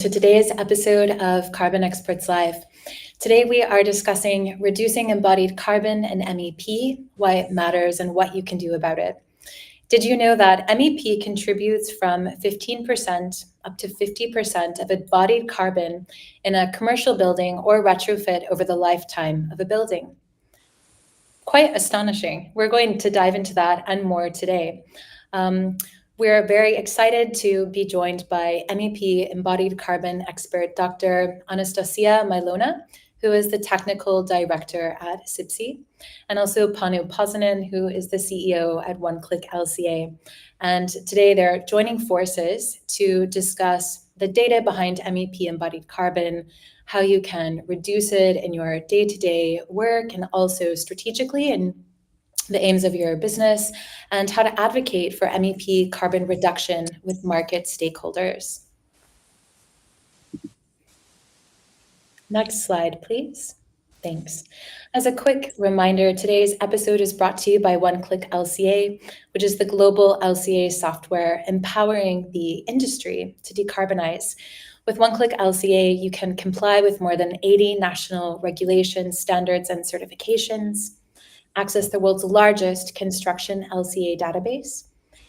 To today's episode of Carbon Experts Live. Today we are discussing reducing embodied carbon and MEP, why it matters and what you can do about it. Did you know that MEP contributes from 15% up to 50% of embodied carbon in a commercial building or retrofit over the lifetime of a building? Quite astonishing. We're going to dive into that and more today. We're very excited to be joined by MEP embodied carbon expert, Dr. Anastasia Mylona, who is the technical director at CIBSE, and also Panu Pasanen, who is the CEO at One Click LCA. And today they're joining forces to discuss the data behind MEP embodied carbon, how you can reduce it in your day-to-day work and also strategically in the aims of your business, and how to advocate for MEP carbon reduction with market stakeholders. Next slide, please. Thanks. As a quick reminder, today's episode is brought to you by One Click LCA, which is the global LCA software empowering the industry to decarbonize. With One Click LCA, you can comply with more than 80 national regulations, standards, and certifications, access the world's largest construction LCA database,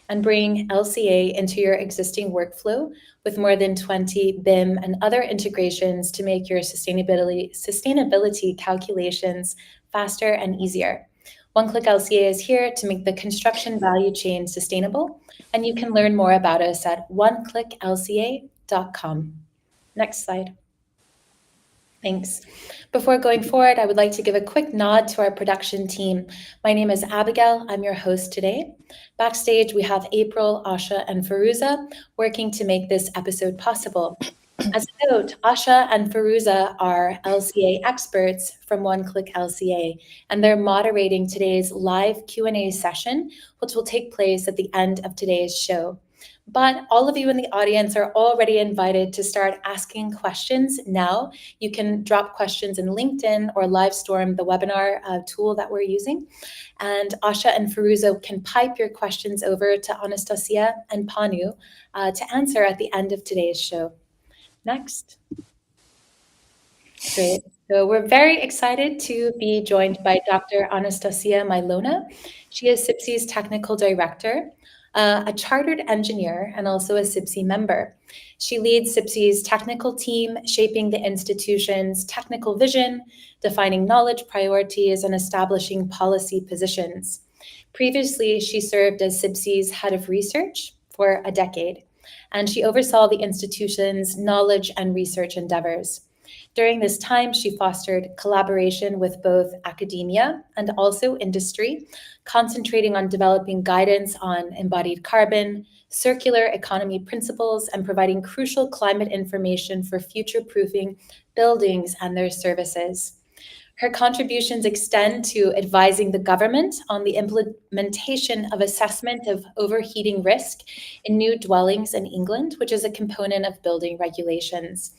and bring LCA into your existing workflow with more than 20 BIM and other integrations to make your sustainability calculations faster and easier. One Click LCA is here to make the construction value chain sustainable, and you can learn more about us at oneclicklca.com. Next slide. Thanks. Before going forward, I would like to give a quick nod to our production team. My name is Abigail. I'm your host today. Backstage, we have April, Asha, and Faruza working to make this episode possible. As a note, Asha and Faruza are LCA experts from One Click LCA, and they're moderating today's live Q&A session, which will take place at the end of today's show. But all of you in the audience are already invited to start asking questions now. You can drop questions in LinkedIn or live storm the webinar tool that we're using. And Asha and Faruza can pipe your questions over to Anastasia and Panu to answer at the end of today's show. Next. Great. So we're very excited to be joined by Dr. Anastasia Mylona. She is CIBSE's technical director, a chartered engineer, and also a CIBSE member. She leads CIBSE's technical team, shaping the institution's technical vision, defining knowledge priorities, and establishing policy positions. Previously, she served as CIBSE's head of research for a decade, and she oversaw the institution's knowledge and research endeavors. During this time, she fostered collaboration with both academia and also industry, concentrating on developing guidance on embodied carbon, circular economy principles, and providing crucial climate information for future-proofing buildings and their services. Her contributions extend to advising the government on the implementation of assessment of overheating risk in new dwellings in England, which is a component of building regulations.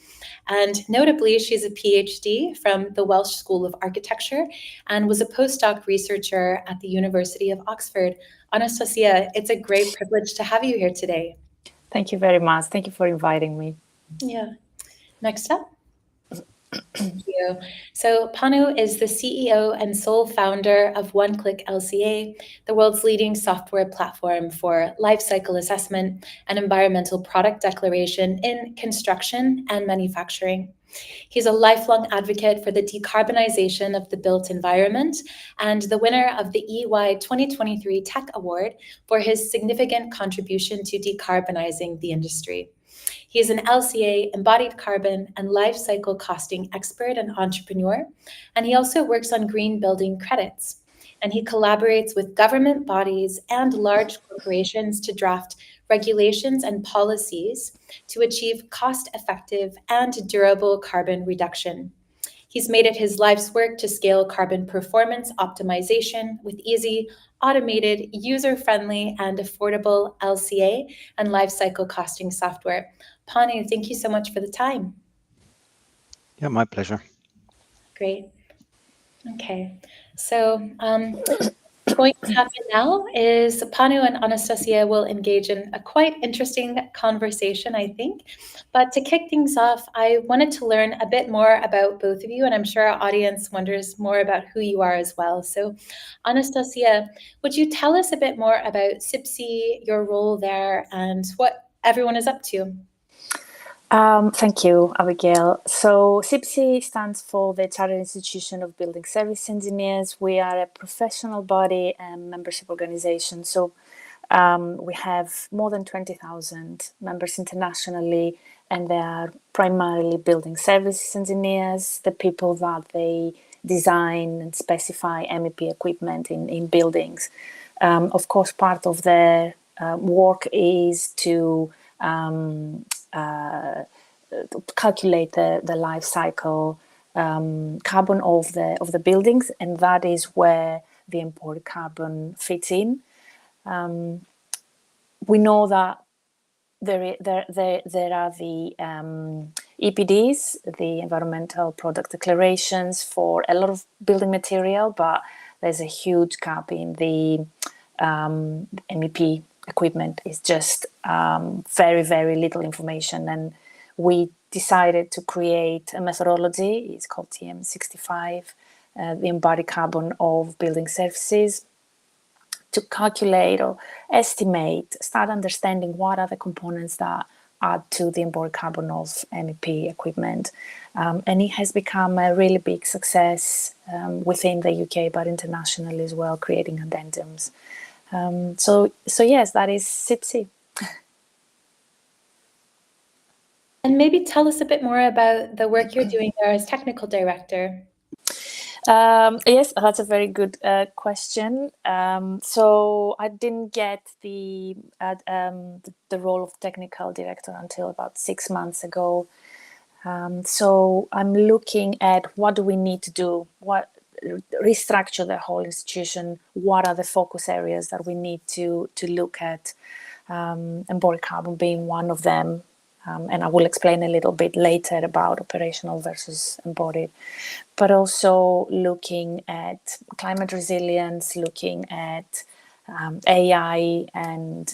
And notably, she's a PhD from the Welsh School of Architecture and was a postdoc researcher at the University of Oxford. Anastasia, it's a great privilege to have you here today. Thank you very much. Thank you for inviting me. Yeah. Next up. Thank you. So Panu is the CEO and sole founder of One Click LCA, the world's leading software platform for life cycle assessment and environmental product declaration in construction and manufacturing. He's a lifelong advocate for the decarbonization of the built environment and the winner of the EY 2023 Tech Award for his significant contribution to decarbonizing the industry. He is an LCA, embodied carbon, and life cycle costing expert and entrepreneur, and he also works on green building credits. And he collaborates with government bodies and large corporations to draft regulations and policies to achieve cost-effective and durable carbon reduction. He's made it his life's work to scale carbon performance optimization with easy, automated, user-friendly, and affordable LCA and lifecycle costing software. Panu, thank you so much for the time. Yeah, my pleasure. Great. Okay. So going to happen now is Panu and Anastasia will engage in a quite interesting conversation, I think. But to kick things off, I wanted to learn a bit more about both of you, and I'm sure our audience wonders more about who you are as well. So, Anastasia, would you tell us a bit more about CIBSE, your role there, and what everyone is up to? Thank you, Abigail. So CIBSE stands for the Chartered Institution of Building Service Engineers. We are a professional body and membership organization. So we have more than 20,000 members internationally, and they are primarily building services engineers, the people that they design and specify MEP equipment in buildings. Of course, part of their work is to calculate the life cycle carbon of the buildings, and that is where the embodied carbon fits in. We know that there are the EPDs, the environmental product declarations, for a lot of building material, but there's a huge gap in the MEP equipment. It's just very, very little information, and we decided to create a methodology. It's called TM65, the embodied carbon of building surfaces, to calculate or estimate, start understanding what are the components that add to the embodied carbon of MEP equipment. And it has become a really big success within the UK, but internationally as well, creating addendums. So yes, that is CIBSE. And maybe tell us a bit more about the work you're doing there as technical director. Yes, that's a very good question. So I didn't get the role of technical director until about 6 months ago. So I'm looking at what do we need to do, what restructure the whole institution, what are the focus areas that we need to look at, embodied carbon being one of them. And I will explain a little bit later about operational versus embodied, but also looking at climate resilience, looking at AI and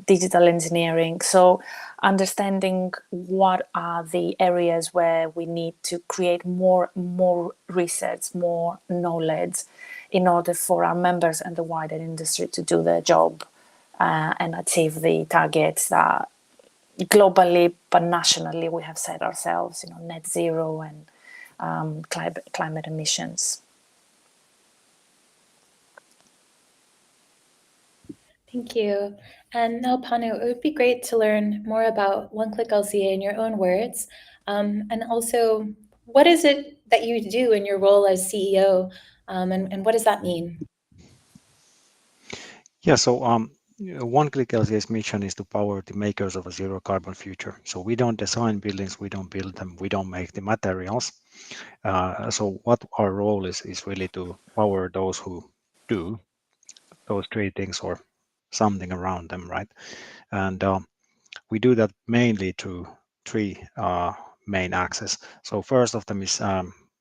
digital engineering. So understanding what are the areas where we need to create more research, more knowledge in order for our members and the wider industry to do their job and achieve the targets that globally but nationally we have set ourselves, net zero and climate emissions. Thank you. And now, Panu, it would be great to learn more about One Click LCA in your own words. And also, what is it that you do in your role as CEO, and what does that mean? Yeah, so One Click LCA's mission is to power the makers of a zero carbon future. So we don't design buildings, we don't build them, we don't make the materials. So what our role is really to power those who do those three things or something around them, right? And we do that mainly through three main axes. So first of them is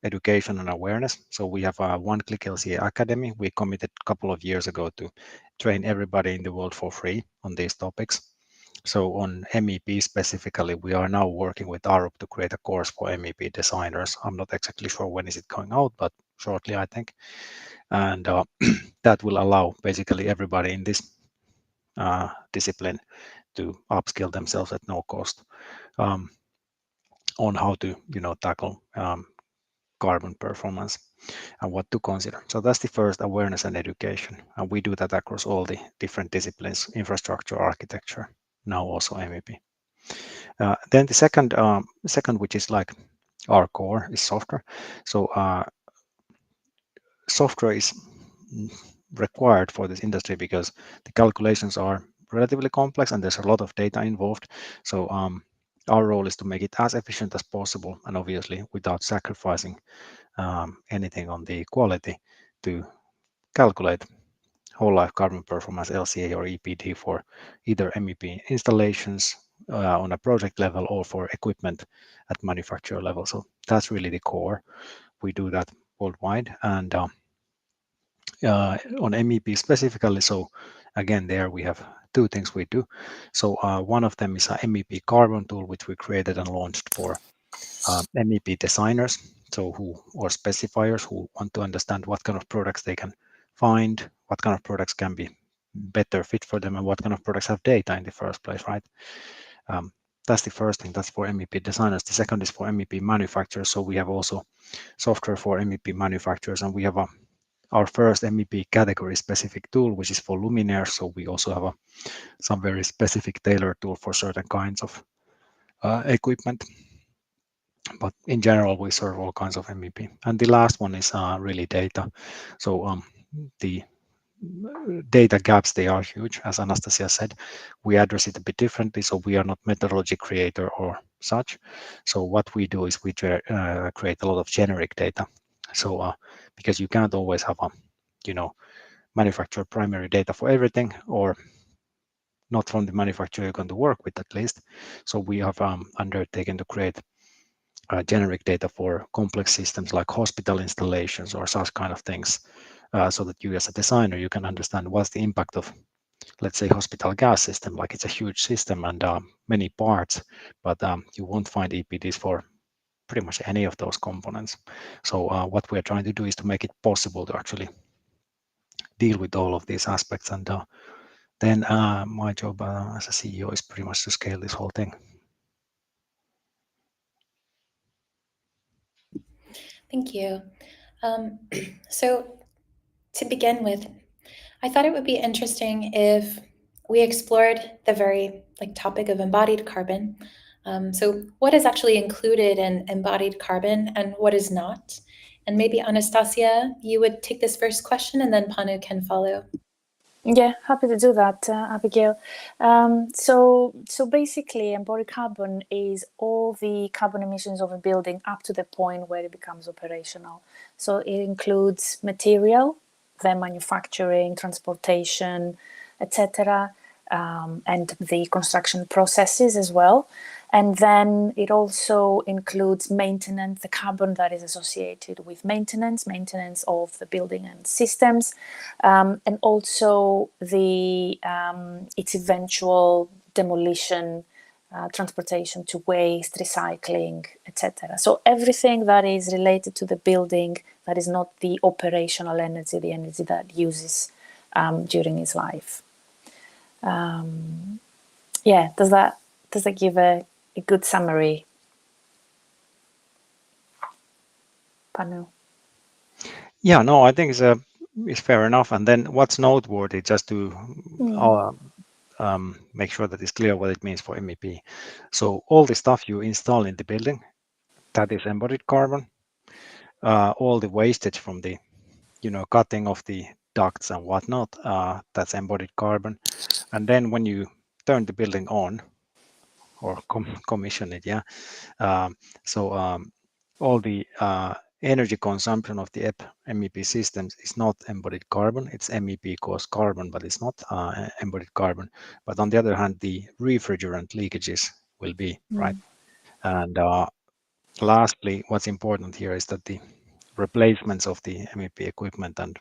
education and awareness. So we have a One Click LCA Academy. We committed a couple of years ago to train everybody in the world for free on these topics. So on MEP specifically, we are now working with Arup to create a course for MEP designers. I'm not exactly sure when is it going out, but shortly, I think. And that will allow basically everybody in this discipline to upskill themselves at no cost on how to tackle carbon performance and what to consider. So that's the first, awareness and education, and we do that across all the different disciplines: infrastructure, architecture, now also MEP. Then the second, which is like our core, is software. So software is required for this industry because the calculations are relatively complex and there's a lot of data involved. So our role is to make it as efficient as possible, and obviously without sacrificing anything on the quality, to calculate whole life carbon performance, LCA or EPD, for either MEP installations on a project level or for equipment at manufacturer level. So that's really the core. We do that worldwide, and on MEP specifically, so again, there we have two things we do. So one of them is a MEP carbon tool, which we created and launched for MEP designers, so or specifiers who want to understand what kind of products they can find, what kind of products can be better fit for them, and what kind of products have data in the first place, right? That's the first thing. That's for MEP designers. The second is for MEP manufacturers. So we have also software for MEP manufacturers, and we have our first MEP category specific tool, which is for luminaires. So we also have some very specific tailored tool for certain kinds of equipment. But in general, we serve all kinds of MEP. And the last one is really data. So the data gaps, they are huge. As Anastasia said, we address it a bit differently. So we are not methodology creator or such. So what we do is we create a lot of generic data. So because you can't always have manufacturer primary data for everything, or not from the manufacturer you're going to work with at least. So we have undertaken to create generic data for complex systems like hospital installations or such kind of things, so that you as a designer, you can understand what's the impact of, let's say, hospital gas system. Like, it's a huge system and many parts, but you won't find EPDs for pretty much any of those components. So what we're trying to do is to make it possible to actually deal with all of these aspects. And then my job as a CEO is pretty much to scale this whole thing. Thank you. So to begin with, I thought it would be interesting if we explored the very topic of embodied carbon. So what is actually included in embodied carbon and what is not? And maybe Anastasia, you would take this first question and then Panu can follow. Yeah, happy to do that, Abigail. So basically, embodied carbon is all the carbon emissions of a building up to the point where it becomes operational. So it includes material, then manufacturing, transportation, etc., and the construction processes as well. And then it also includes maintenance, the carbon that is associated with maintenance of the building and systems, and also the its eventual demolition, transportation to waste, recycling, etc. So everything that is related to the building that is not the operational energy, the energy that uses during its life. Yeah, does that give a good summary, Panu? Yeah, no, I think it's fair enough. And then what's noteworthy, just to make sure that it's clear what it means for MEP. So all the stuff you install in the building, that is embodied carbon. All the wastage from the cutting of the ducts and whatnot, that's embodied carbon. And then when you turn the building on or commission it, all the energy consumption of the MEP systems is not embodied carbon. It's MEP caused carbon, but it's not embodied carbon. But on the other hand, the refrigerant leakages will be, right? And lastly, what's important here is that the replacements of the MEP equipment and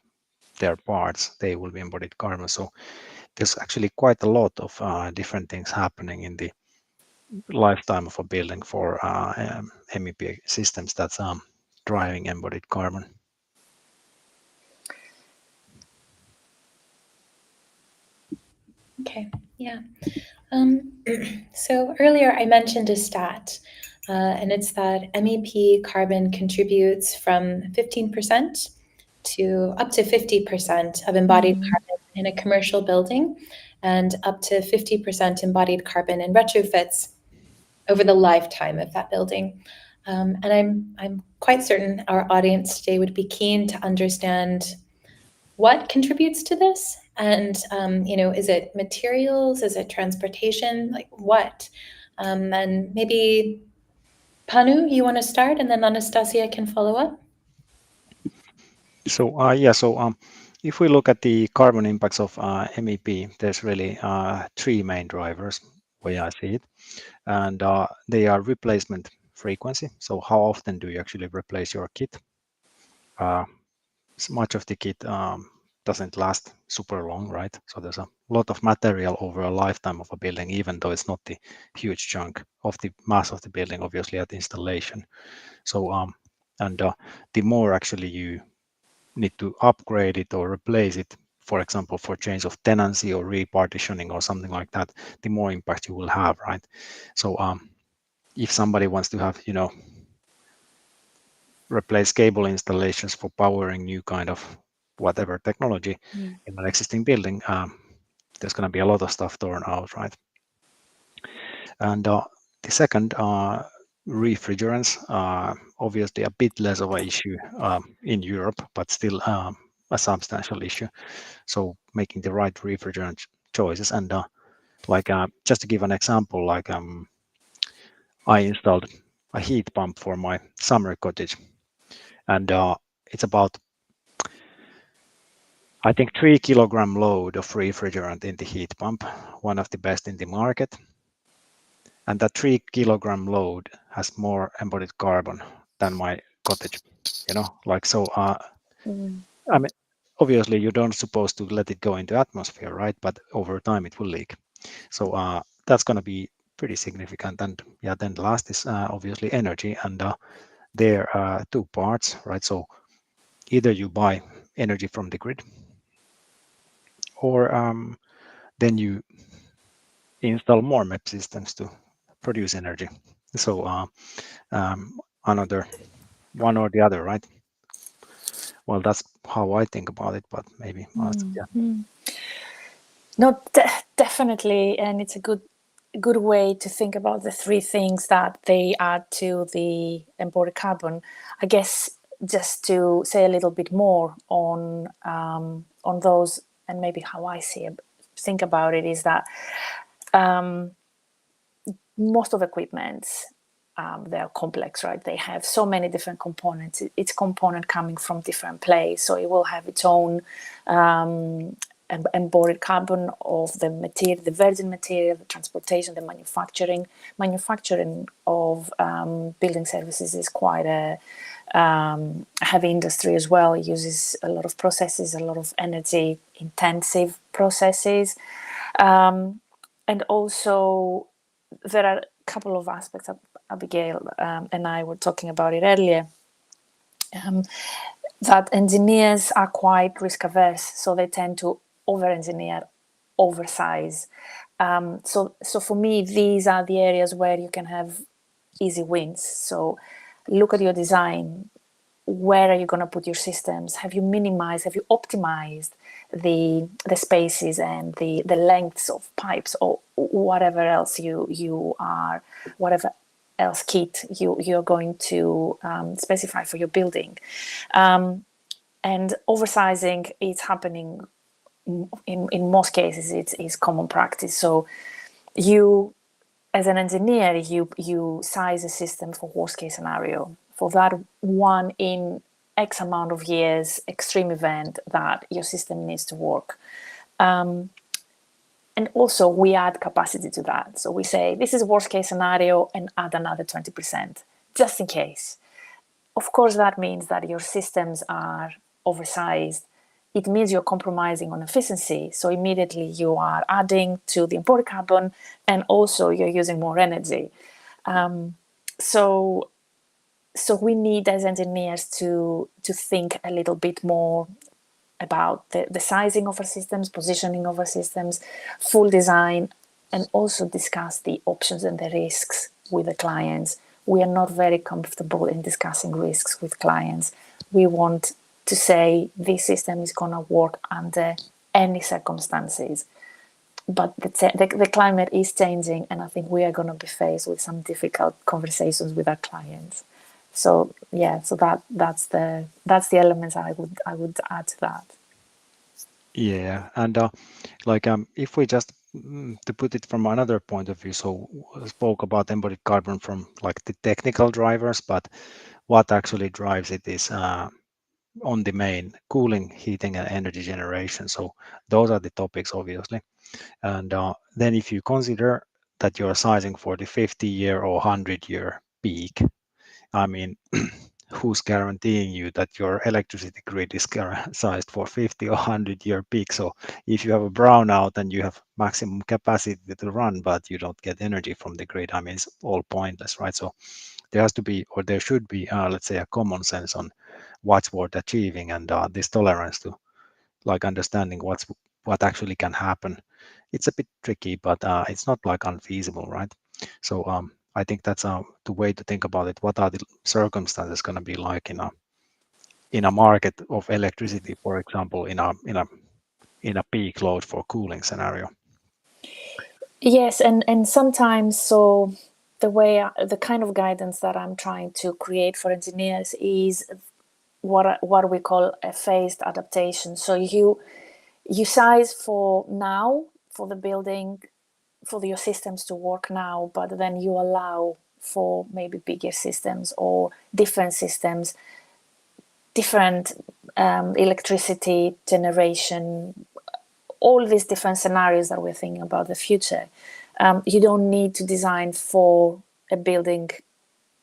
their parts, they will be embodied carbon. So there's actually quite a lot of different things happening in the lifetime of a building for MEP systems that's driving embodied carbon. Okay, yeah. So earlier I mentioned a stat, and it's that MEP carbon contributes from 15% to up to 50% of embodied carbon in a commercial building, and up to 50% embodied carbon in retrofits over the lifetime of that building. And I'm quite certain our audience today would be keen to understand what contributes to this, and is it materials, is it transportation, like what? And maybe Panu, you want to start, and then Anastasia can follow up. So if we look at the carbon impacts of MEP, there's really three main drivers, way I see it, and they are replacement frequency. So how often do you actually replace your kit? Much of the kit doesn't last super long, right? So there's a lot of material over a lifetime of a building, even though it's not the huge chunk of the mass of the building, obviously at installation. So the more actually you need to upgrade it or replace it, for example, for change of tenancy or repartitioning or something like that, the more impact you will have, right? So if somebody wants to have, replace cable installations for powering new kind of whatever technology in an existing building, there's going to be a lot of stuff torn out, right? And the second, refrigerants, obviously a bit less of an issue in Europe, but still a substantial issue. So making the right refrigerant choices, and just to give an example, I installed a heat pump for my summer cottage, and it's about, I think, 3 kilogram load of refrigerant in the heat pump, one of the best in the market. And that 3 kilogram load has more embodied carbon than my cottage, so. I mean, obviously you don't supposed to let it go into atmosphere, right? But over time it will leak. So that's going to be pretty significant. And yeah, then the last is obviously energy, and there are two parts, right? So either you buy energy from the grid, or then you install more MEP systems to produce energy. So another one or the other, right? Well, that's how I think about it, but maybe No, definitely, and it's a good way to think about the three things that they add to the embodied carbon. I guess just to say a little bit more on those, and maybe how I think about it, is that most of equipments, they're complex, right? They have so many different components. Each component coming from different place, so it will have its own embodied carbon of the material, the virgin material, the transportation, the manufacturing. Manufacturing of building services is quite a heavy industry as well. It uses a lot of processes, a lot of energy intensive processes, and also there are a couple of aspects. Abigail and I were talking about it earlier. That engineers are quite risk averse, so they tend to over-engineer, oversize. So for me, these are the areas where you can have easy wins. So look at your design. Where are you going to put your systems? Have you minimized? Have you optimized the spaces and the lengths of pipes, or whatever else whatever else kit you're going to specify for your building? And oversizing is happening in most cases. It's common practice. So you, as an engineer, you size a system for worst case scenario, for that one in X amount of years extreme event that your system needs to work. And also we add capacity to that. So we say this is worst case scenario and add another 20% just in case. Of course, that means that your systems are oversized. It means you're compromising on efficiency. So immediately you are adding to the embodied carbon, and also you're using more energy. So we need, as engineers, to think a little bit more about the sizing of our systems, positioning of our systems, full design, and also discuss the options and the risks with the clients. We are not very comfortable in discussing risks with clients. We want to say this system is going to work under any circumstances. But the climate is changing, and I think we are going to be faced with some difficult conversations with our clients. So yeah, so that's the elements I would add to that. Yeah, and if we just to put it from another point of view, so spoke about embodied carbon from like the technical drivers, but what actually drives it is on the main cooling, heating, and energy generation. So those are the topics, obviously. And then if you consider that you're sizing for the 50-year or 100-year peak, I mean, who's guaranteeing you that your electricity grid is sized for 50 or 100-year peak? So if you have a brownout and you have maximum capacity to run, but you don't get energy from the grid, I mean, it's all pointless, right? So there has to be, or there should be, let's say, a common sense on what's worth achieving, and this tolerance to like understanding what actually can happen. It's a bit tricky, but it's not like unfeasible, right? So I think that's the way to think about it. What are the circumstances going to be like in a market of electricity, for example, in a peak load for cooling scenario? Yes, and sometimes, so the kind of guidance that I'm trying to create for engineers is what we call a phased adaptation. So you size for now, for the building, for your systems to work now, but then you allow for maybe bigger systems or different systems, different electricity generation, all these different scenarios that we're thinking about the future. You don't need to design for a building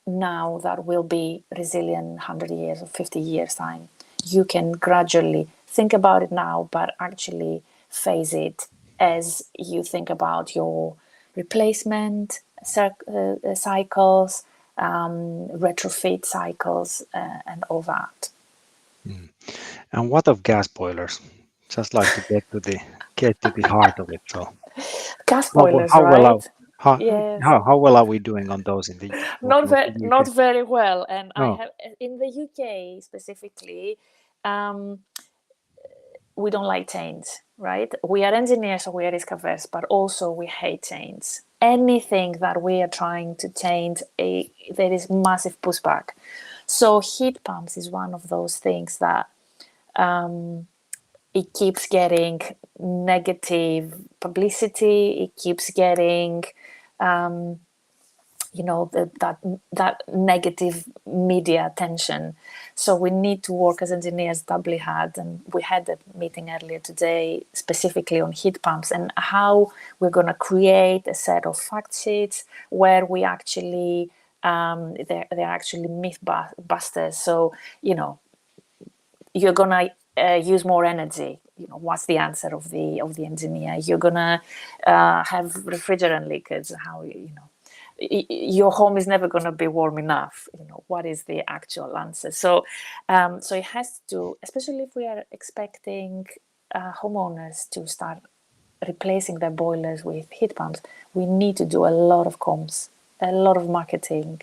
now that will be resilient 100 years or 50 years time. You can gradually think about it now, but actually phase it as you think about your replacement cycles, retrofit cycles, and all that. And what of gas boilers? Just like to get to the heart of it. So Gas how, boilers, how well are right? how, Yes. how well are we doing on those in the talking of the Not UK? very well. And I No. have in the UK specifically, um, we don't like change, right? We are engineers, so we are risk averse, but also we hate change. Anything that we are trying to change, there is massive pushback. So heat pumps is one of those things that it keeps getting negative publicity. It keeps getting that negative media attention. So we need to work as engineers doubly hard. And we had a meeting earlier today specifically on heat pumps and how we're going to create a set of fact sheets where we actually they're actually myth busters. So you're going to use more energy. What's the answer of the engineer? You're going to have refrigerant leakage. How your home is never going to be warm enough. What is the actual answer? So so it has to, especially if we are expecting homeowners to start replacing their boilers with heat pumps, we need to do a lot of comms, a lot of marketing,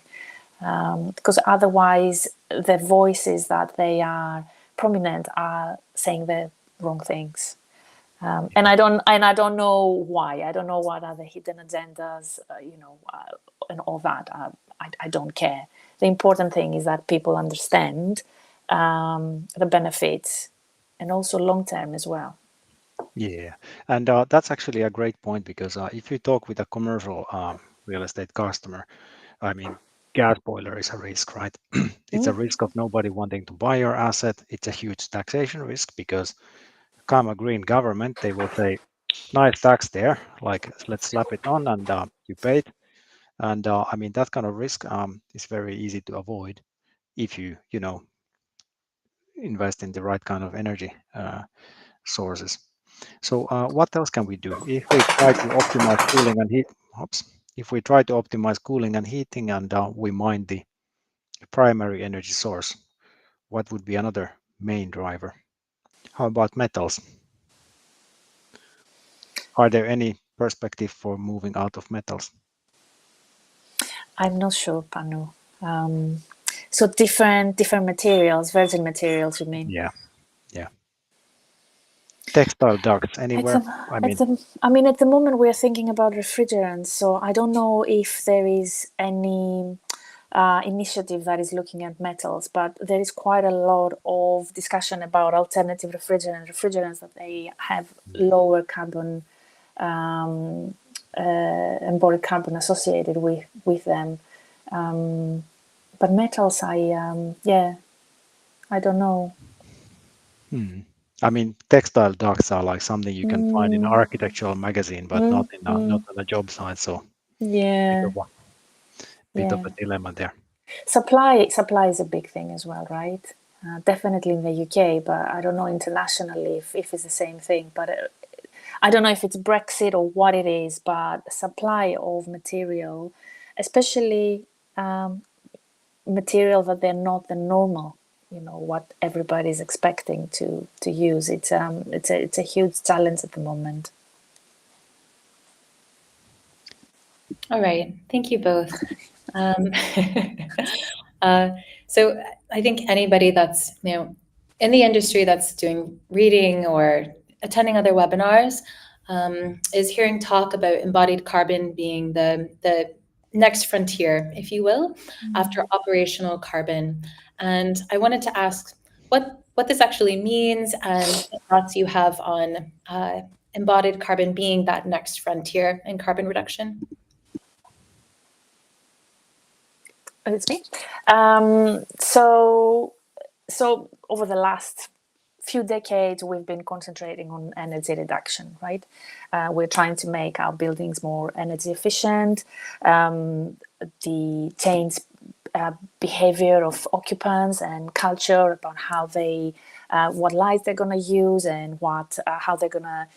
because otherwise the voices that they are prominent are saying the wrong things. And I don't know why. I don't know what are the hidden agendas, and all that. I don't care. The important thing is that people understand the benefits, and also long term as well. Yeah, and that's actually a great point, because if you talk with a commercial real estate customer, I mean, gas boiler is a risk, right? It's a risk of nobody wanting to buy your asset. It's a huge taxation risk, because come a green government, they will say, nice tax there, like let's slap it on and you pay it. And I mean, that kind of risk is very easy to avoid if you invest in the right kind of energy sources. So what else can we do if we try to optimize cooling and heat? Oops. If we try to optimize cooling and heating, and we mind the primary energy source, what would be another main driver? How about metals? Are there any perspective for moving out of metals? I'm not sure, Panu. So different materials, virgin materials, you mean? Yeah, yeah. Textile ducts At anywhere? the, I at mean, the, I mean, at the moment we're thinking about refrigerants. So I don't know if there is any initiative that is looking at metals, but there is quite a lot of discussion about alternative refrigerants that they have lower carbon, embodied carbon associated with them. But metals, I don't know. I mean, textile ducts are like something you can find in an architectural magazine, but not on a job site. So bit Yeah, of a bit of yeah. a dilemma there. Supply is a big thing as well, right? Definitely in the UK, but I don't know internationally if it's the same thing. But I don't know if it's Brexit or what it is, but supply of material, especially material that they're not the normal, what everybody's expecting to use. It's a huge challenge at the moment. All right, thank you both. So I think anybody that's in the industry that's doing reading or attending other webinars is hearing talk about embodied carbon being the next frontier, if you will, after operational carbon. And I wanted to ask what this actually means and what thoughts you have on embodied carbon being that next frontier in carbon reduction. It's me. So over the last few decades, we've been concentrating on energy reduction, right? We're trying to make our buildings more energy efficient, the change behavior of occupants and culture about how they, what lights they're going to use and how they're going to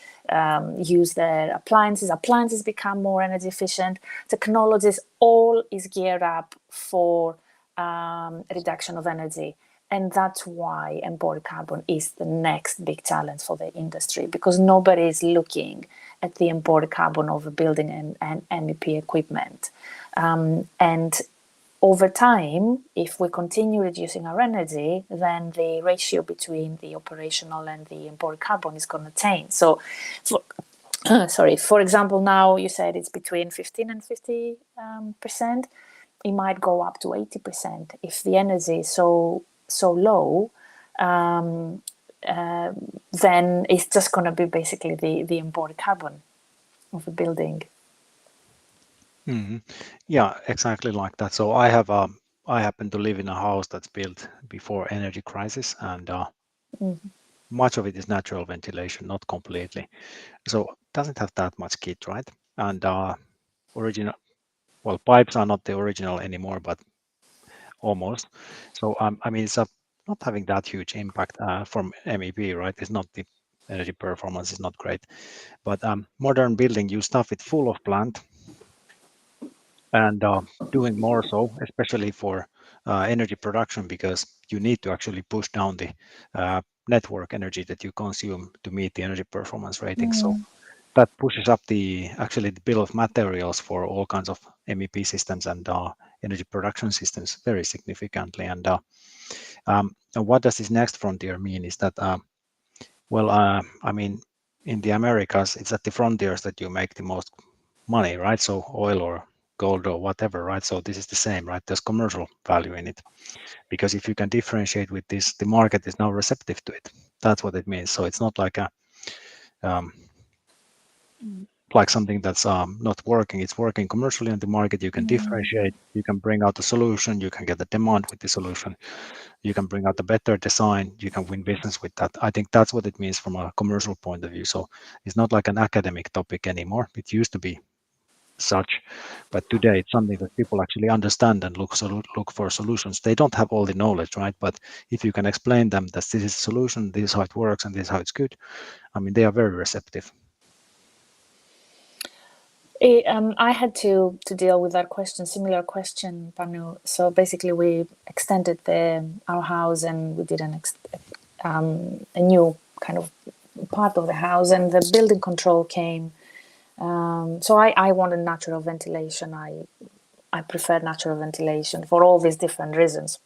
use their appliances. Appliances become more energy efficient. Technologies, all is geared up for reduction of energy. And that's why embodied carbon is the next big challenge for the industry, because nobody is looking at the embodied carbon of a building and MEP equipment. And over time, if we continue reducing our energy, then the ratio between the operational and the embodied carbon is going to change. So, for example, now you said it's between 15 and 50%. It might go up to 80% if the energy is so low. Then it's just going to be basically the embodied carbon of a building. Mm-hmm. Yeah, exactly like that. So I happen to live in a house that's built before energy crisis, and much of it is natural ventilation, not completely. So it doesn't have that much kit, right? And pipes are not the original anymore, but almost. So I mean, it's not having that huge impact from MEP, right? It's not the energy performance is not great, but modern building, you stuff it full of plant, and doing more so, especially for energy production, because you need to actually push down the network energy that you consume to meet the energy performance rating. So that pushes up the bill of materials for all kinds of MEP systems and energy production systems very significantly. And what does this next frontier mean is that, I mean, in the Americas, it's at the frontiers that you make the most money, right? So oil or gold or whatever, right? So this is the same, right? There's commercial value in it, because if you can differentiate with this, the market is now receptive to it. That's what it means. So it's not like like something that's not working. It's working commercially on the market. You can differentiate, you can bring out the solution, you can get the demand with the solution, you can bring out the better design, you can win business with that. I think that's what it means from a commercial point of view. So it's not like an academic topic anymore. It used to be such, but today it's something that people actually understand and look for solutions. They don't have all the knowledge, right? But if you can explain them that this is a solution, this is how it works, and this is how it's good, I mean, they are very receptive. I had to deal with that question, similar question, Panu. So basically, we extended our house and we did a new kind of part of the house, and the building control came. So I wanted natural ventilation. I prefer natural ventilation for all these different reasons.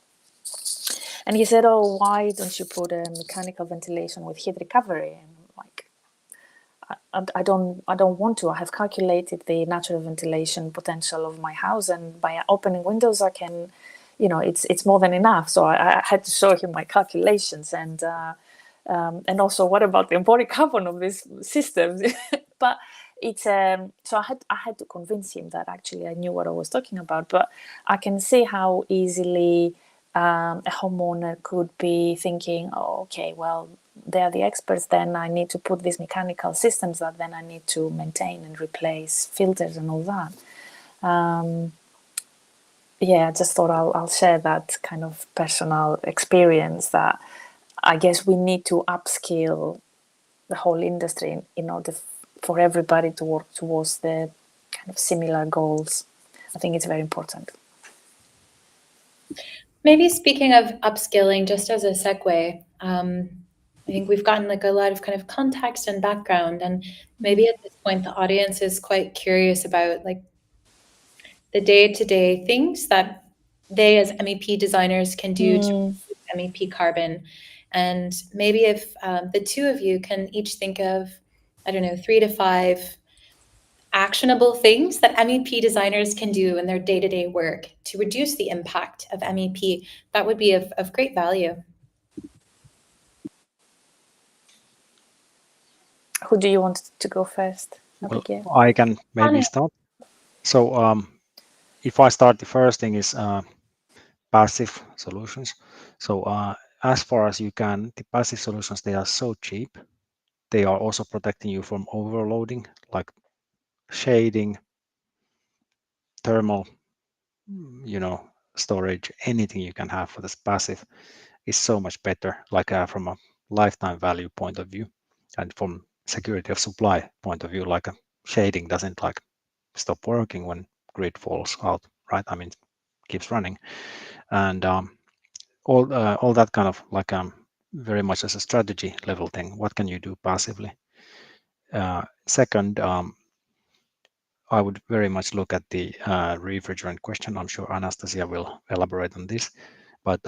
And he said, "Oh, why don't you put a mechanical ventilation with heat recovery?" And I'm like, I don't want to. I have calculated the natural ventilation potential of my house, and by opening windows, I can, it's more than enough. So I had to show him my calculations, and also what about the embodied carbon of this system? But it's so I had to convince him that actually I knew what I was talking about. But I can see how easily a homeowner could be thinking, oh, okay, well, they're the experts, then I need to put these mechanical systems that then I need to maintain and replace filters and all that. Yeah, I just thought I'll share that kind of personal experience that I guess we need to upskill the whole industry in order for everybody to work towards the kind of similar goals. I think it's very important. Maybe speaking of upskilling, just as a segue, I think we've gotten like a lot of kind of context and background, and maybe at this point the audience is quite curious about like the day-to-day things that they as MEP designers can do to reduce MEP carbon. And maybe if the two of you can each think of, I don't know, 3 to 5 actionable things that MEP designers can do in their day-to-day work to reduce the impact of MEP, that would be of great value. Who do you want to go first? Well, Abigail? I can maybe start. So if I start, the first thing is passive solutions. So as far as you can, the passive solutions, they are so cheap. They are also protecting you from overloading, like shading, thermal, storage, anything you can have for this passive is so much better, like from a lifetime value point of view, and from security of supply point of view, like a shading doesn't like stop working when grid falls out, right? I mean, it keeps running, and all that kind of like very much as a strategy level thing. What can you do passively? Second, I would very much look at the refrigerant question. I'm sure Anastasia will elaborate on this. But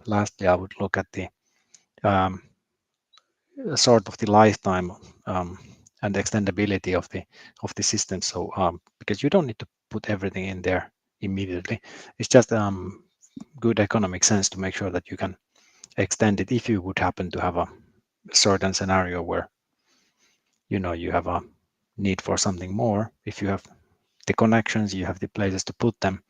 lastly, I would look at the sort of the lifetime and extendability of the system. So because you don't need to put everything in there immediately, it's just good economic sense to make sure that you can extend it if you would happen to have a certain scenario where you have a need for something more. If you have the connections, you have the places to put them,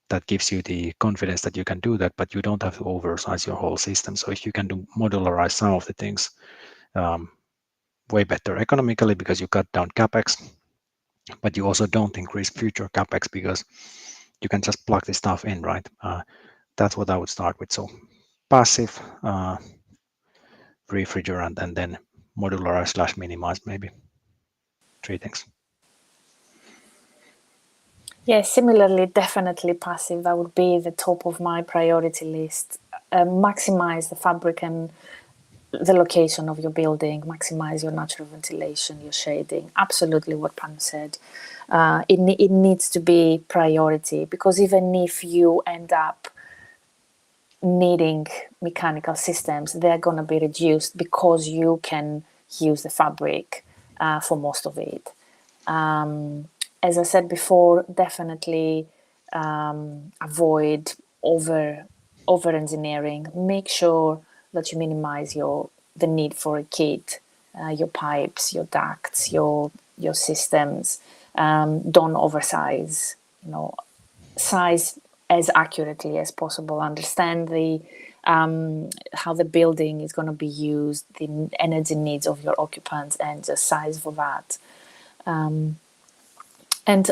that gives you the confidence that you can do that, but you don't have to oversize your whole system. So if you can do modularize some of the things, way better economically because you cut down capex, but you also don't increase future capex because you can just plug the stuff in, right? That's what I would start with. So passive, refrigerant, and then modularize / minimize, maybe 3 things. Yeah, similarly, definitely passive. That would be the top of my priority list. Maximize the fabric and the location of your building, maximize your natural ventilation, your shading. Absolutely what Panu said. It needs to be priority, because even if you end up needing mechanical systems, they're going to be reduced because you can use the fabric for most of it. As I said before, definitely avoid over engineering. Make sure that you minimize the need for a kit, your pipes, your ducts, your systems. Don't oversize. Size as accurately as possible. Understand the how the building is going to be used, the energy needs of your occupants, and just size for that. And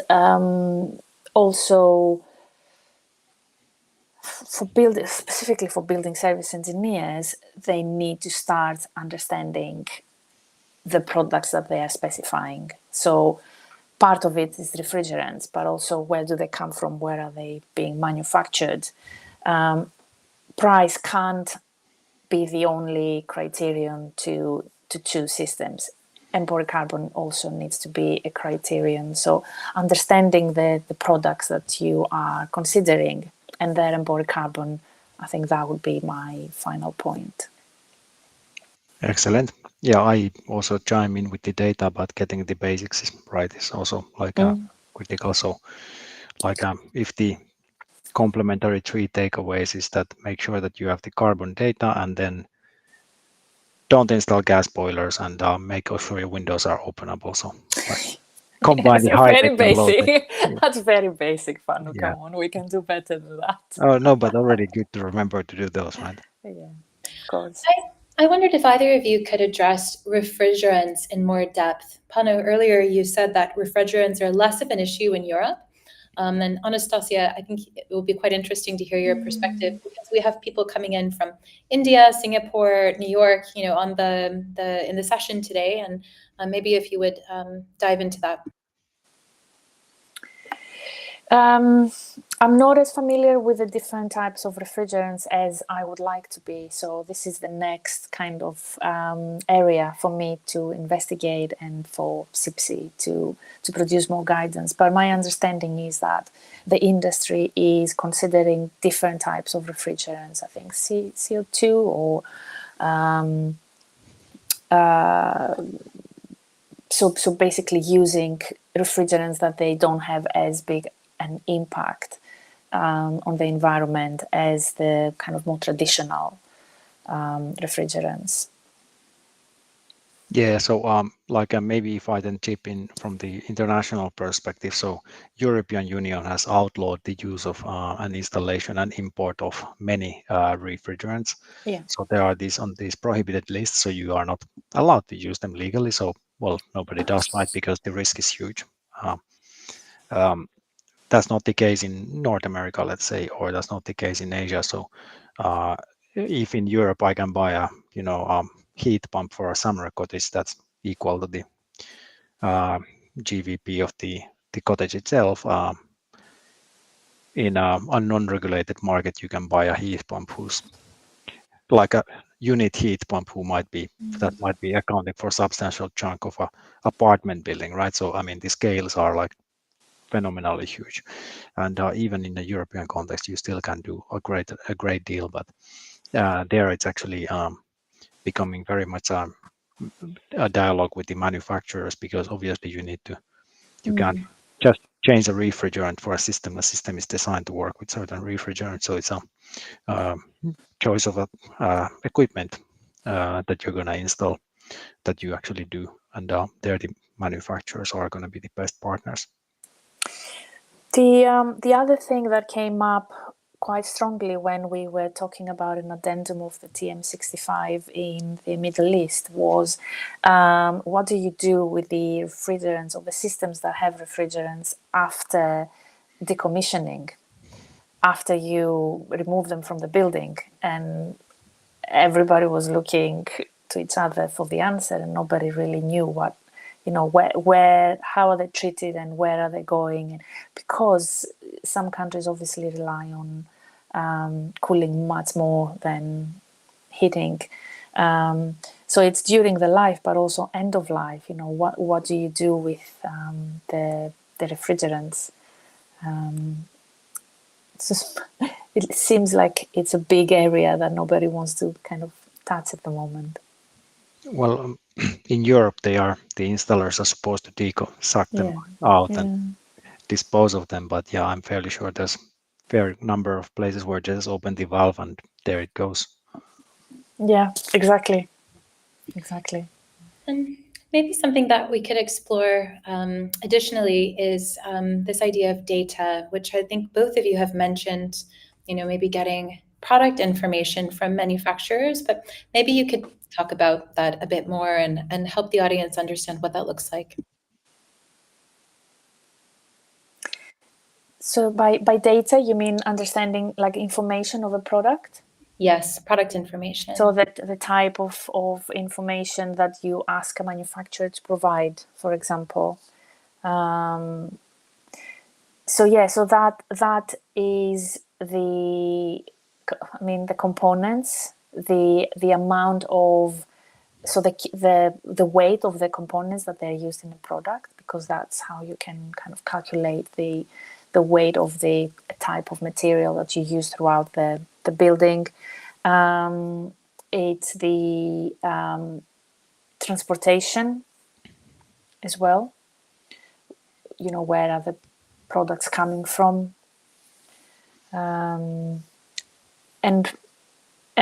also specifically for building service engineers, they need to start understanding the products that they are specifying. So part of it is refrigerants, but also where do they come from? Where are they being manufactured? Price can't be the only criterion to choose systems. Embodied carbon also needs to be a criterion. So understanding the products that you are considering and their embodied carbon, I think that would be my final point. Excellent. Yeah, I also chime in with the data about getting the basics right is also like critical. So like if the complementary 3 takeaways is that make sure that you have the carbon data, and then don't install gas boilers, and make sure your windows are openable. So like combine the high tech and low tech. Yeah. That's very basic, Panu. Yeah. Come on, we can do better than that. Oh no, but already good to remember to do those, right? Yeah, of course. I wondered if either of you could address refrigerants in more depth. Panu, earlier you said that refrigerants are less of an issue in Europe. And Anastasia, I think it will be quite interesting to hear your perspective, because we have people coming in from India, Singapore, New York, on in the session today, and maybe if you would dive into that. I'm not as familiar with the different types of refrigerants as I would like to be. So this is the next kind of area for me to investigate and for CIBSE to produce more guidance. But my understanding is that the industry is considering different types of refrigerants. I think CO2 or so basically using refrigerants that they don't have as big an impact on the environment as the kind of more traditional refrigerants. Yeah, so maybe if I then chip in from the international perspective, so European Union has outlawed the use of an installation and import of many refrigerants. Yeah. So there are these on these prohibited lists, so you are not allowed to use them legally. So well, nobody does, right? Because the risk is huge. That's not the case in North America, let's say, or that's not the case in Asia. So if in Europe I can buy a heat pump for a summer cottage that's equal to the GVP of the cottage itself, in a non-regulated market you can buy a heat pump who's like a unit heat pump that might be accounting for a substantial chunk of a apartment building, right? So I mean the scales are like phenomenally huge, and even in the European context you still can do a great deal, but there it's actually becoming very much a dialogue with the manufacturers, because obviously you can't just change a refrigerant for a system. The system is designed to work with certain refrigerants, so it's a choice of equipment that you're going to install that you actually do, and there the manufacturers are going to be the best partners. The other thing that came up quite strongly when we were talking about an addendum of the TM65 in the Middle East was what do you do with the refrigerants or the systems that have refrigerants after decommissioning, after you remove them from the building? And everybody was looking to each other for the answer, and nobody really knew what, where, how are they treated and where are they going? And because some countries obviously rely on cooling much more than heating. So it's during the life, but also end of life. What do you do with the refrigerants? It seems like it's a big area that nobody wants to kind of touch at the moment. Well, in Europe, the installers are supposed to suck them out and dispose of them. But yeah, I'm fairly sure there's fair number of places where just open the valve and there it goes. Yeah, exactly. And maybe something that we could explore additionally is this idea of data, which I think both of you have mentioned, maybe getting product information from manufacturers, but maybe you could talk about that a bit more and help the audience understand what that looks like. So by data, you mean understanding like information of a product? Yes, product information. So that the type of information that you ask a manufacturer to provide, for example. So that is the components, the amount of, so the weight of the components that they're used in the product, because that's how you can kind of calculate the weight of the type of material that you use throughout the building. It's the transportation as well. Where are the products coming from? And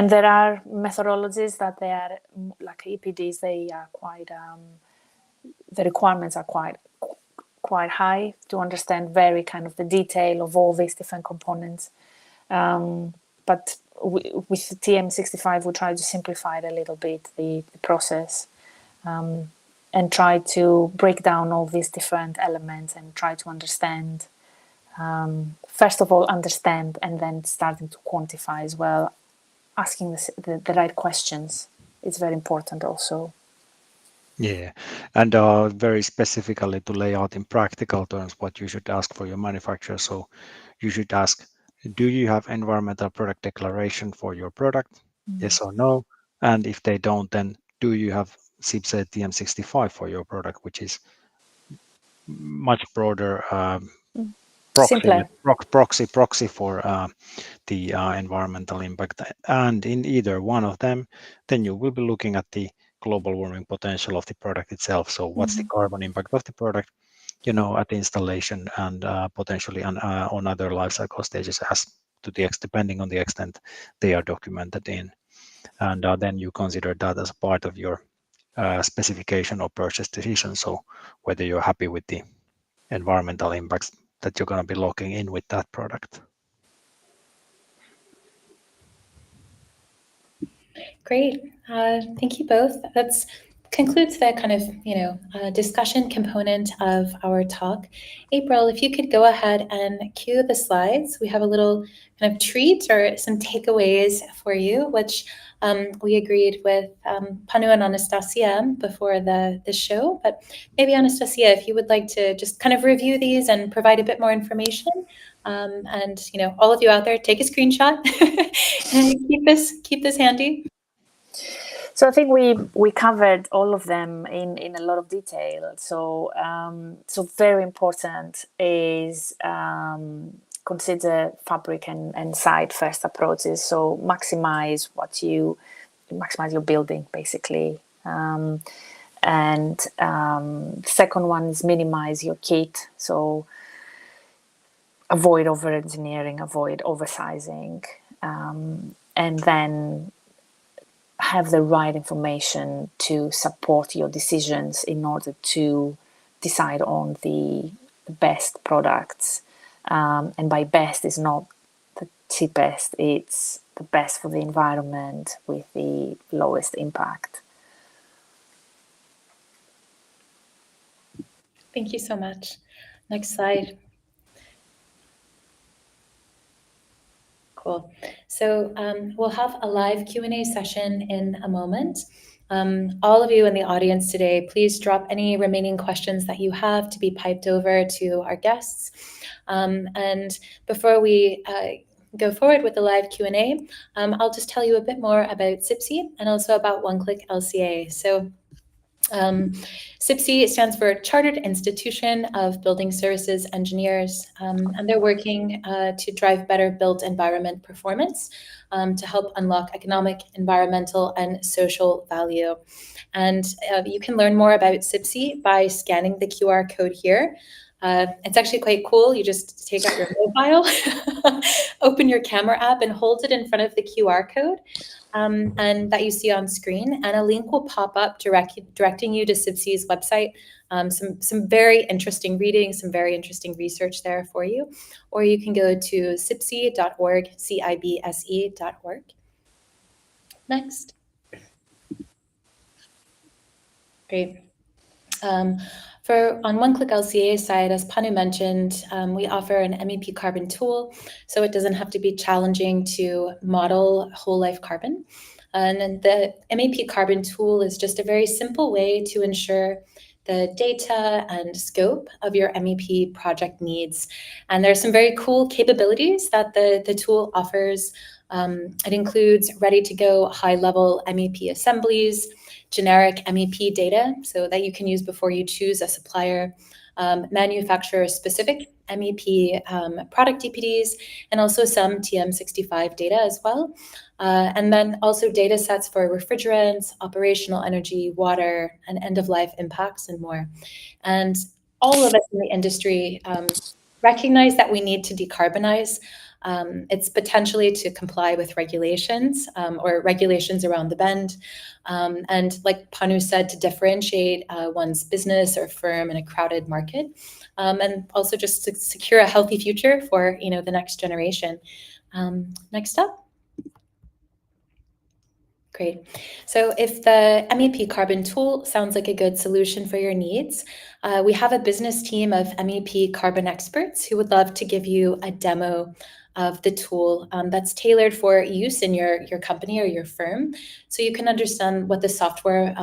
there are methodologies that they are like EPDs. They are quite the requirements are quite high to understand very kind of the detail of all these different components. But with the TM65, we try to simplify it a little bit, the process, and try to break down all these different elements and try to understand first of all understand and then starting to quantify as well, asking the right questions is very important also. Yeah, and very specifically to lay out in practical terms what you should ask for your manufacturer. So you should ask, do you have environmental product declaration for your product? Yes or no? And if they don't, then do you have CIBSE TM65 for your product, which is much broader proxy for the environmental impact. And in either one of them, then you will be looking at the global warming potential of the product itself. So what's the carbon impact of the product, at the installation and potentially on other life cycle stages, as to the depending on the extent they are documented in. And then you consider that as part of your specification or purchase decision. So whether you're happy with the environmental impacts that you're going to be locking in with that product. Great. Thank you both. That concludes the kind of, discussion component of our talk. April, if you could go ahead and cue the slides. We have a little kind of treat or some takeaways for you, which we agreed with Panu and Anastasia before the show. But maybe Anastasia, if you would like to just kind of review these and provide a bit more information. And all of you out there, take a screenshot and keep this handy. So I think we covered all of them in a lot of detail. So very important is consider fabric and site first approaches. So maximize your building basically. And second one is minimize your kit. So avoid over engineering, avoid oversizing, and then have the right information to support your decisions in order to decide on the best products. And by best is not the cheapest, it's the best for the environment with the lowest impact. Thank you so much. Next slide. Cool. So we'll have a live Q&A session in a moment. All of you in the audience today, please drop any remaining questions that you have to be piped over to our guests. And before we go forward with the live Q&A, I'll just tell you a bit more about CIBSE and also about One Click LCA. So CIBSE stands for Chartered Institution of Building Services Engineers, and they're working to drive better built environment performance to help unlock economic, environmental, and social value. And you can learn more about CIBSE by scanning the QR code here. It's actually quite cool. You just take out your mobile, open your camera app, and hold it in front of the QR code. And that you see on screen, and a link will pop up directing you to CIBSE's website. Some very interesting reading, some very interesting research there for you. Or you can go to CIBSE.org, CIBSE.org. Next. Great. On One Click LCA side, as Panu mentioned, we offer an MEP carbon tool, so it doesn't have to be challenging to model whole life carbon. And then the MEP carbon tool is just a very simple way to ensure the data and scope of your MEP project needs. And there are some very cool capabilities that the tool offers. It includes ready-to-go high-level MEP assemblies, generic MEP data, so that you can use before you choose a supplier, manufacturer-specific MEP product DPDs, and also some TM65 data as well. And then also data sets for refrigerants, operational energy, water, and end-of-life impacts, and more. And all of us in the industry recognize that we need to decarbonize. It's potentially to comply with regulations or regulations around the bend. And like Panu said, to differentiate one's business or firm in a crowded market. And also just to secure a healthy future for the next generation. Next up. Great. So if the MEP carbon tool sounds like a good solution for your needs, we have a business team of MEP carbon experts who would love to give you a demo of the tool that's tailored for use in your company or your firm, so you can understand what the software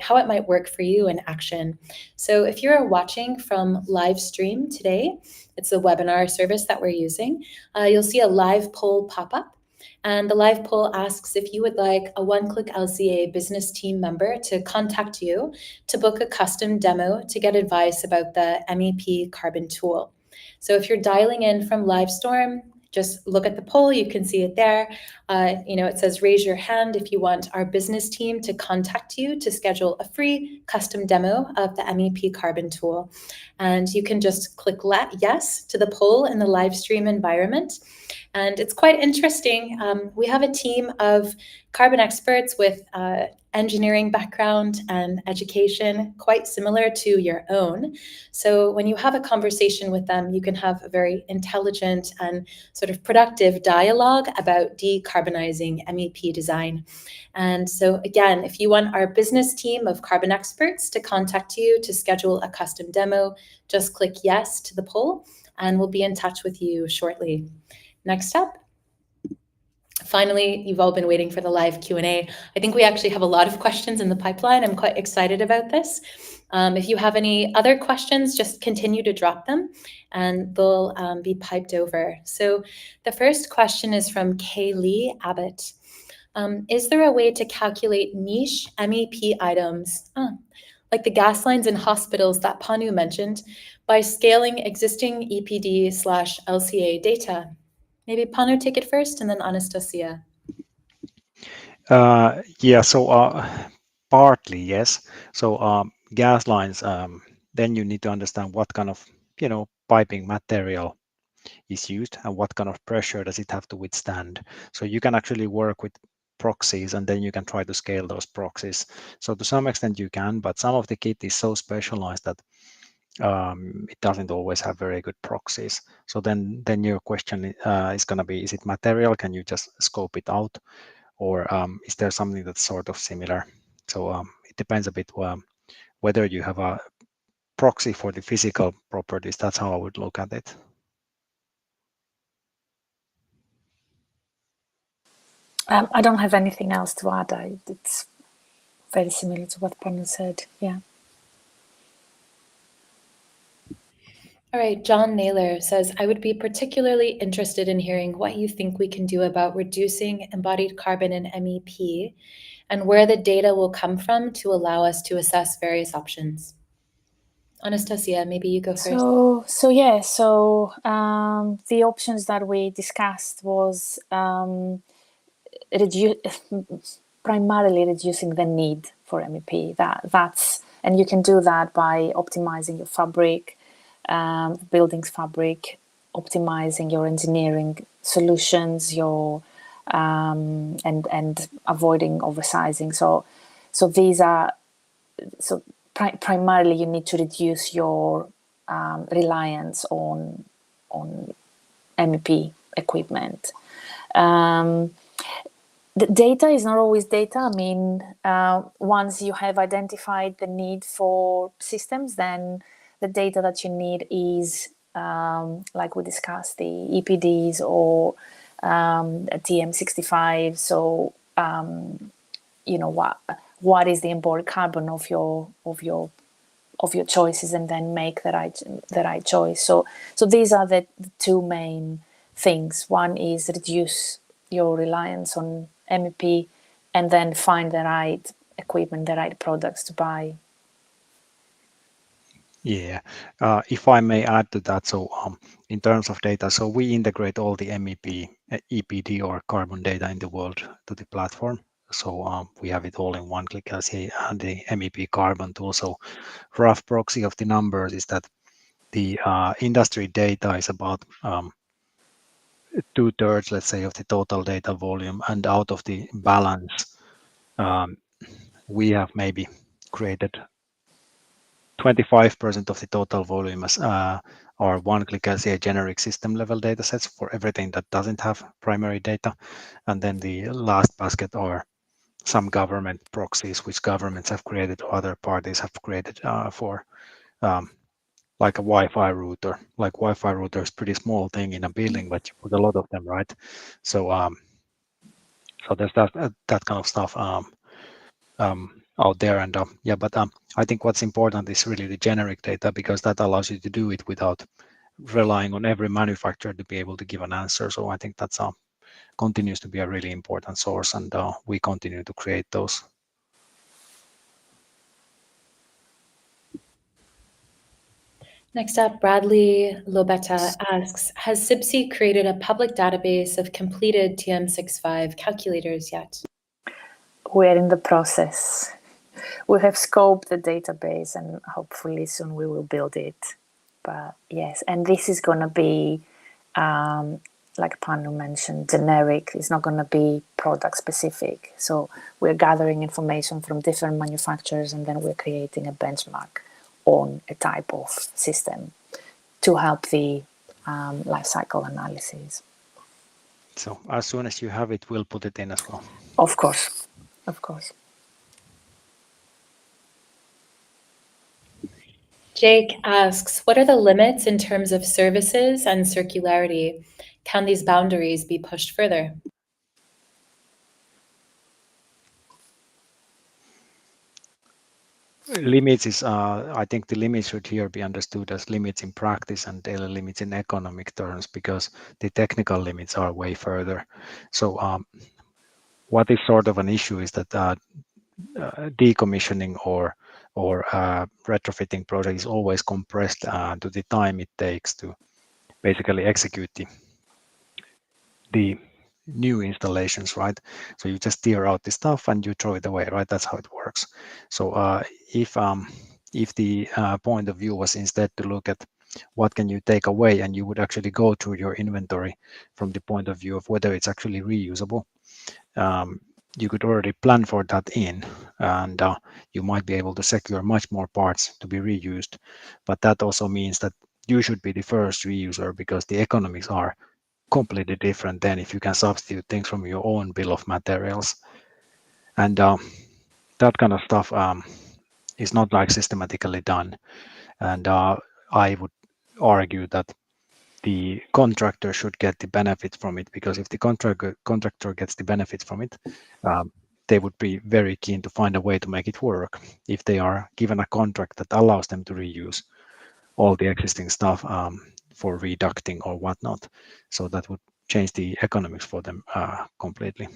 how it might work for you in action. So if you're watching from live stream today, it's the webinar service that we're using, you'll see a live poll pop up. And the live poll asks if you would like a One Click LCA business team member to contact you to book a custom demo to get advice about the MEP carbon tool. So if you're dialing in from Livestorm, just look at the poll, you can see it there. It says raise your hand if you want our business team to contact you to schedule a free custom demo of the MEP carbon tool. And you can just click yes to the poll in the live stream environment. And it's quite interesting. We have a team of carbon experts with engineering background and education quite similar to your own. So when you have a conversation with them, you can have a very intelligent and sort of productive dialogue about decarbonizing MEP design. And so again, if you want our business team of carbon experts to contact you to schedule a custom demo, just click yes to the poll and we'll be in touch with you shortly. Next up. Finally, you've all been waiting for the live Q&A. I think we actually have a lot of questions in the pipeline. I'm quite excited about this. If you have any other questions, just continue to drop them and they'll be piped over. So the first question is from Kaylee Abbott. Is there a way to calculate niche MEP items, like the gas lines in hospitals that Panu mentioned, by scaling existing EPD/LCA data? Maybe Panu take it first and then Anastasia. Yeah, so partly, yes. So gas lines, then you need to understand what kind of, piping material is used and what kind of pressure does it have to withstand. So you can actually work with proxies and then you can try to scale those proxies. So to some extent you can, but some of the kit is so specialized that it doesn't always have very good proxies. So then your question is going to be, is it material? Can you just scope it out? Or is there something that's sort of similar? So it depends a bit whether you have a proxy for the physical properties. That's how I would look at it. I don't have anything else to add. It's very similar to what Panu said. Yeah. All right, John Naylor says, I would be particularly interested in hearing what you think we can do about reducing embodied carbon in MEP and where the data will come from to allow us to assess various options. Anastasia, maybe you go first. So the options that we discussed was primarily reducing the need for MEP. And you can do that by optimizing your fabric, buildings fabric, optimizing your engineering solutions, your and avoiding oversizing. So these are primarily you need to reduce your reliance on MEP equipment. The data is not always data. I mean, once you have identified the need for systems, then the data that you need is, like we discussed, the EPDs or TM65. So, what is the embodied carbon of your choices, and then make the right choice. So these are the two main things. One is reduce your reliance on MEP, and then find the right equipment, the right products to buy. Yeah, if I may add to that, so in terms of data, so we integrate all the MEP, EPD or carbon data in the world to the platform. So we have it all in One Click LCA and the MEP carbon tool. So rough proxy of the numbers is that the industry data is about 2/3, let's say, of the total data volume, and out of the balance, we have maybe created 25% of the total volume as our One Click LCA generic system level data sets for everything that doesn't have primary data. And then the last basket are some government proxies which governments have created or other parties have created for like a Wi-Fi router. Like Wi-Fi router is pretty small thing in a building, but you put a lot of them, right? So so there's that kind of stuff out there, and yeah, but I think what's important is really the generic data, because that allows you to do it without relying on every manufacturer to be able to give an answer. So I think that's continues to be a really important source, and we continue to create those. Next up, Bradley Lobetta asks, has CIBSE created a public database of completed TM65 calculators yet? We're in the process. We have scoped the database, and hopefully soon we will build it. But yes, and this is going to be, like Panu mentioned, generic. It's not going to be product specific. So we're gathering information from different manufacturers, and then we're creating a benchmark on a type of system to help the life cycle analysis. So as soon as you have it, we'll put it in as well. Of course, of course. Jake asks, what are the limits in terms of services and circularity? Can these boundaries be pushed further? Limits is, I think the limits should here be understood as limits in practice and daily limits in economic terms, because the technical limits are way further. So what is sort of an issue is that decommissioning or retrofitting project is always compressed to the time it takes to basically execute the new installations, right? So you just tear out the stuff and you throw it away, right? That's how it works. So if the point of view was instead to look at what can you take away, and you would actually go through your inventory from the point of view of whether it's actually reusable, you could already plan for that in, and you might be able to secure much more parts to be reused. But that also means that you should be the first reuser, because the economics are completely different than if you can substitute things from your own bill of materials. And that kind of stuff is not like systematically done. And I would argue that the contractor should get the benefit from it, because if the contractor gets the benefit from it, they would be very keen to find a way to make it work if they are given a contract that allows them to reuse all the existing stuff for reducting or whatnot. So that would change the economics for them completely.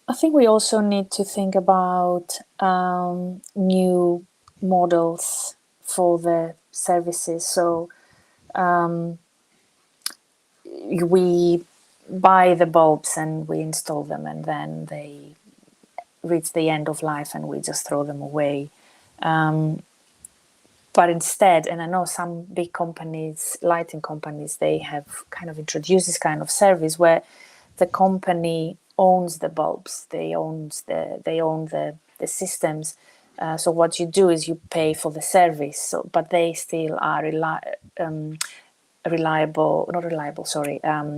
I think we also need to think about new models for the services. So we buy the bulbs and we install them, and then they reach the end of life and we just throw them away. But instead, and I know some big companies, lighting companies, they have kind of introduced this kind of service where the company owns the bulbs, they own the systems. So what you do is you pay for the service, so, but they still are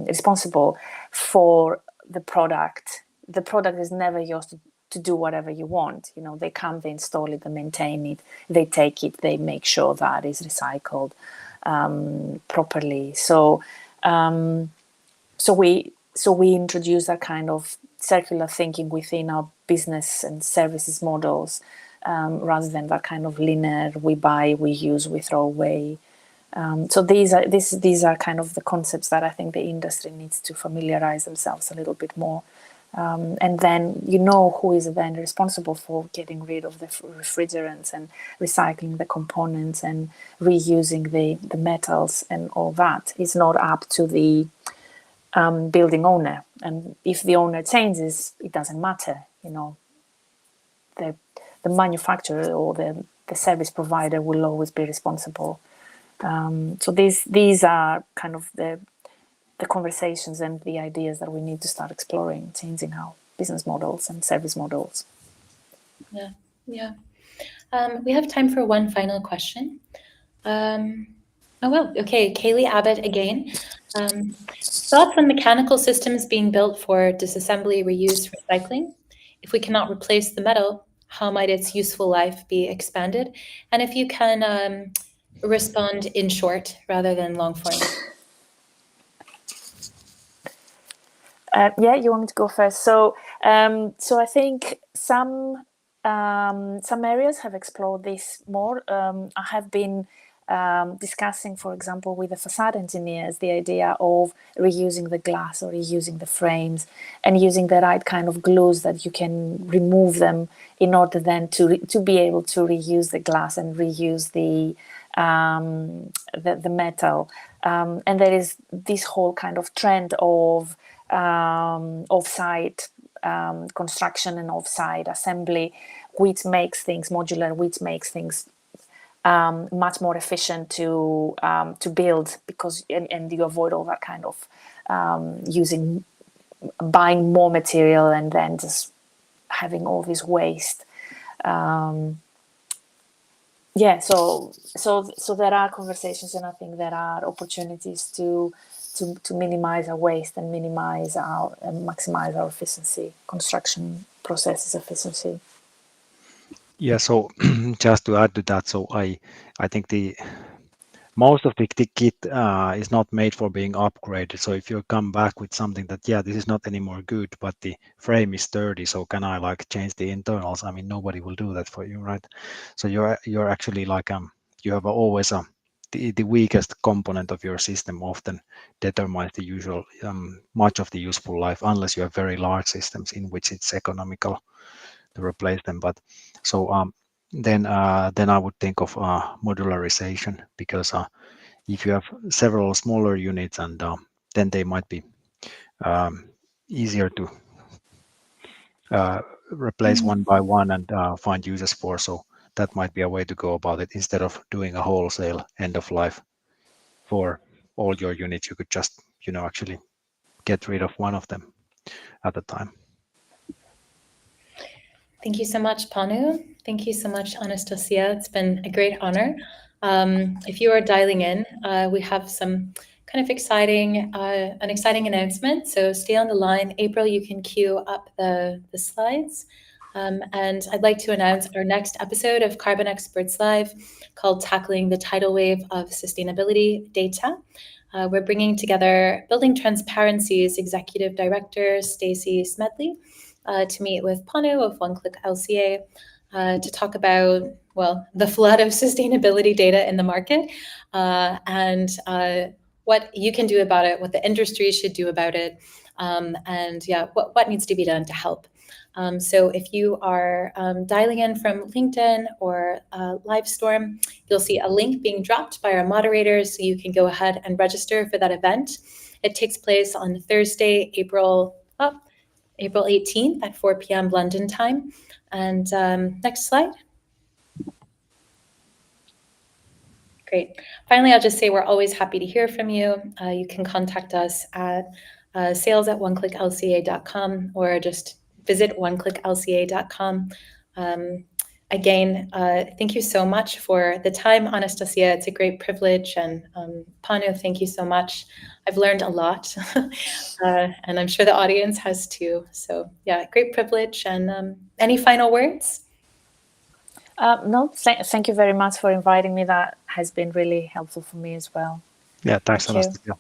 responsible for the product. The product is never yours to do whatever you want. You know, they come, they install it, they maintain it, they take it, they make sure that it's recycled properly. So we introduce that kind of circular thinking within our business and services models, rather than that kind of linear, we buy, we use, we throw away. So these are kind of the concepts that I think the industry needs to familiarize themselves a little bit more. And then who is then responsible for getting rid of the refrigerants and recycling the components and reusing the metals and all that. It's not up to the building owner. And if the owner changes, it doesn't matter. The manufacturer or the service provider will always be responsible. So these are kind of the conversations and the ideas that we need to start exploring, changing our business models and service models. Yeah. We have time for one final question. Okay, Kaylee Abbott again. Thoughts on mechanical systems being built for disassembly, reuse, recycling? If we cannot replace the metal, how might its useful life be expanded? And if you can respond in short rather than long form. Yeah, you want me to go first? So I think some areas have explored this more. I have been discussing, for example, with the facade engineers, the idea of reusing the glass or reusing the frames and using the right kind of glues that you can remove them in order then to be able to reuse the glass and reuse the metal. And there is this whole kind of trend of off-site construction and off-site assembly, which makes things modular, which makes things much more efficient to build, because and you avoid all that kind of buying more material and then just having all this waste. Yeah, so there are conversations, and I think there are opportunities to minimize our waste and maximize our efficiency, construction processes efficiency. Yeah, so just to add to that, so I think most of the kit is not made for being upgraded. So if you come back with something that, yeah, this is not anymore good, but the frame is sturdy, so can I like change the internals? I mean, nobody will do that for you, right? So you're actually like you have always the weakest component of your system often determines the usual much of the useful life, unless you have very large systems in which it's economical to replace them. But so then I would think of modularization, because if you have several smaller units, and then they might be easier to replace one by one and find uses for. So that might be a way to go about it. Instead of doing a wholesale end of life for all your units, you could just actually get rid of one of them at a time. Thank you so much, Panu. Thank you so much, Anastasia. It's been a great honor. If you are dialing in, we have some kind of an exciting announcement. So stay on the line. April, you can queue up the slides. And I'd like to announce our next episode of Carbon Experts Live, called Tackling the Tidal Wave of Sustainability Data. We're bringing together Building Transparency's Executive Director, Stacey Smedley, to meet with Panu of One Click LCA to talk about, well, the flood of sustainability data in the market and what you can do about it, what the industry should do about it, and yeah, what needs to be done to help. So if you are dialing in from LinkedIn or Livestorm, you'll see a link being dropped by our moderators, so you can go ahead and register for that event. It takes place on Thursday, April 18th at 4 p.m. London time. And next slide. Great. Finally, I'll just say we're always happy to hear from you. You can contact us at sales@oneclicklca.com, or just visit oneclicklca.com. Again, thank you so much for the time, Anastasia. It's a great privilege. And Panu, thank you so much. I've learned a lot, and I'm sure the audience has too. So yeah, great privilege. And any final words? No, thank you very much for inviting me. That has been really helpful for me as well. Yeah, thanks, Anastasia.